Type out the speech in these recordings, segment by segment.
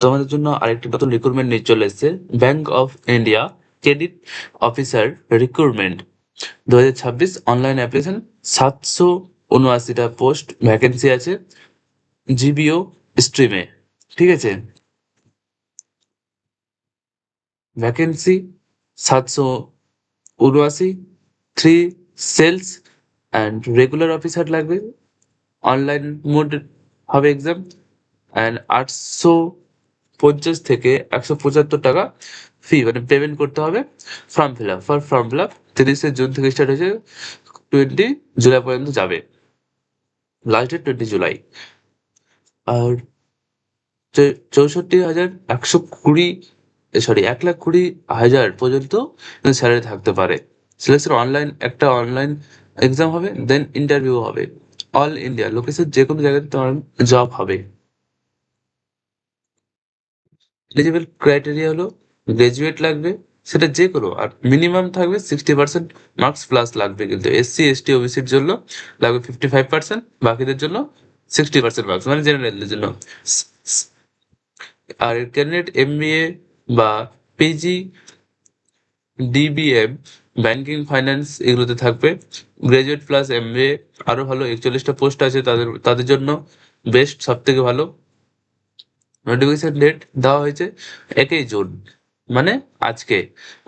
তোমাদের জন্য আরেকটি নতুন রিক্রুটমেন্ট নিয়ে চলে এসেছে, bank of India credit officer recruitment 2026 online application. 779টা পোস্ট ভ্যাকেন্সি আছে জিবিও স্ট্রিমে। ঠিক আছে, vacancy 779, 3 sales and regular officer লাগবে। অনলাইন মোড হবে এক্সাম, অ্যান্ড 850 থেকে 175 টাকা ফি মানে পেমেন্ট করতে হবে। ফর্ম ফিল আপ 30 জুন থেকে স্টার্ট হয়েছে, 20 জুলাই পর্যন্ত যাবে, লাস্ট ডেট 20 জুলাই। আর 1,20,000 পর্যন্ত স্যালারি থাকতে পারে। সিলেকশন অনলাইন, একটা অনলাইন এক্সাম হবে, দেন ইন্টারভিউ হবে। অল ইন্ডিয়া লোকেশন, যে কোনো জায়গাতে তোমার জব হবে। এলিজিবল ক্রাইটেরিয়া হলো গ্রাজুয়েট লাগবে, সেটা যে কোনো, আর মিনিমাম থাকবে 60% মার্কস প্লাস লাগবে। কিন্তু এসসি এসটি ওবিসির জন্য লাগবে 55%, বাকিদের জন্য 60% মার্কস, মানে জেনারেলদের জন্য। আর ক্যান্ডিডেট এমবিএ বা পিজি, ডিবিএম, ব্যাংকিং, ফাইন্যান্স এগুলোতে থাকবে। গ্রাজুয়েট প্লাস এমবিএ আরো ভালো, 41টা পোস্ট আছে তাদের তাদের জন্য বেস্ট, সব থেকে ভালো। নোটিফিকেশন ডেট দেওয়া হয়েছে 1 জুন, মানে আজকে।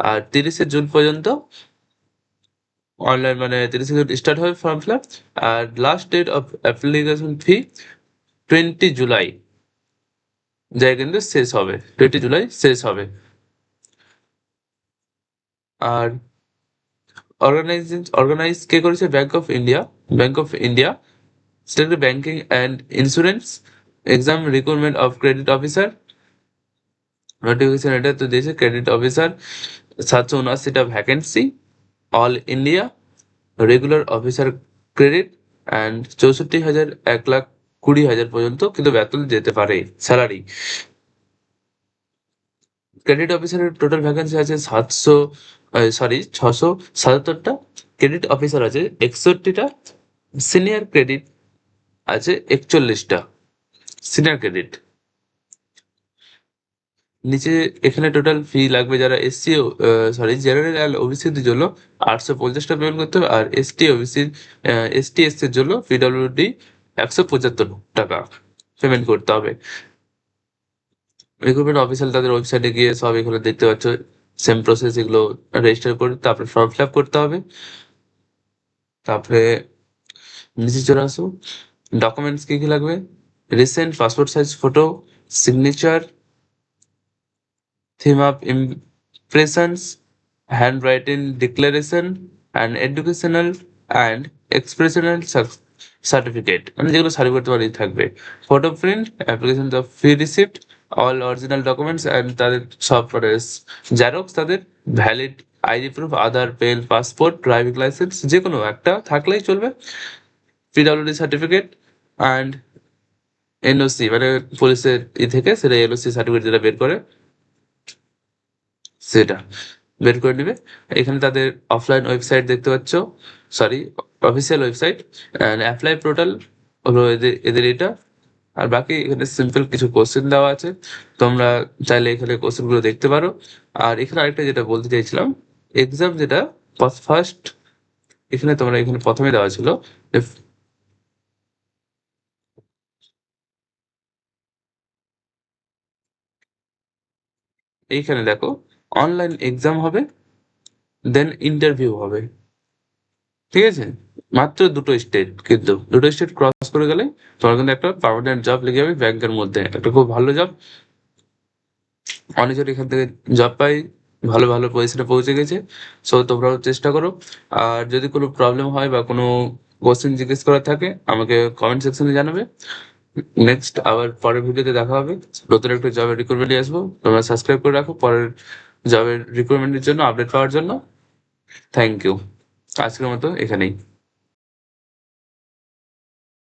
আর 30 জুন পর্যন্ত অনলাইন, মানে 30 জুন স্টার্ট হবে ফর্ম ফিল আপ। আর last date of application fee 20 July, যা কিন্তু শেষ হবে, 20 জুলাই শেষ হবে। আর অর্গানাইজ কে করেছে? ব্যাংক অফ ইন্ডিয়া সেটা banking and insurance exam recruitment of credit officer. Notification এটা তো দিয়েছে, ক্রেডিট অফিসার 779টা vacancy, all India, regular officer credit, and 64,000, 1,20,000 পর্যন্ত কিন্তু বেতন যেতে পারে স্যালারি। ক্রেডিট অফিসারের টোটাল ভ্যাকেন্সি আছে 677টা। ক্রেডিট অফিসার আছে 61টা, সিনিয়র ক্রেডিট আছে 41টা, সিনিয়র ক্রেডিট। নিচে এখানে টোটাল ফি লাগবে যারা এসসি, জেনারেল অ্যান্ড ওবিসিদের জন্য 850 টাকা পেমেন্ট করতে হবে। আর এসটিএসসির জন্য পিডব্লিউডি 175 টাকা পেমেন্ট করতে হবে। রিক্রুটমেন্ট অফিসার তাদের ওয়েবসাইটে গিয়ে সব এখানে দেখতে পাচ্ছ, সেম প্রসেস, এগুলো রেজিস্টার করে তারপরে ফর্ম ফিল আপ করতে হবে। তারপরে নিচে চলে আসো, ডকুমেন্টস কি কি লাগবে? Recent passport size photo, signature, theme of impressions, handwriting declaration, and educational and expressional certificate, মানে যেগুলো সার্টিফিকেট তোমার থাকবে। Photo print, application of fee receipt, all original documents and তাদের সব জেরক্স, তাদের ভ্যালিড আইডি প্রুফ, আধার, পেন, পাসপোর্ট, ড্রাইভিং লাইসেন্স, যে কোনো একটা থাকলেই চলবে। পিডব্লিউডি সার্টিফিকেট অ্যান্ড এনওসি, মানে পুলিশের থেকে সেটা এনওসি সার্টিফিকেট যেটা বের করে সেটা বের করে নিবে। এখানে তাদের অফলাইন ওয়েবসাইট দেখতে পাচ্ছ, sorry official website, apply portal হলো এদের এটা। আর বাকি এখানে সিম্পল কিছু কোশ্চেন দেওয়া আছে, তোমরা চাইলে এখানে কোশ্চেন গুলো দেখতে পারো। আর এখানে আরেকটা যেটা বলতে চাইছিলাম, এক্সাম যেটা ফার্স্ট, এখানে তোমরা এখানে প্রথমে দেওয়া ছিল এইখানে দেখো, অনলাইন এক্সাম হবে, দেন ইন্টারভিউ হবে। ঠিক আছে, মাত্র দুটো স্টেট, কিন্তু দুটো স্টেট ক্রস করে গেলে তোমার কিন্তু একটা পার্মানেন্ট জব লেগে যাবে ব্যাংকের মধ্যে, একটা খুব ভালো জব। অনেকজন এখান থেকে জব পাই, ভালো ভালো পজিশনে পৌঁছে গেছে। সো তোমরাও চেষ্টা করো। আর যদি কোনো প্রবলেম হয় বা কোনো কোশ্চেন জিজ্ঞেস করার থাকে আমাকে কমেন্ট সেকশনে জানাবে। নেক্সট আবার পরের ভিডিওতে দেখা হবে, নতুন একটা জবের রিক্রুটমেন্টে আসবো। তোমরা সাবস্ক্রাইব করে রাখো পরের জবের রিক্রুটমেন্টের জন্য, আপডেট পাওয়ার জন্য। থ্যাংক ইউ, আজকের মতো এখানেই।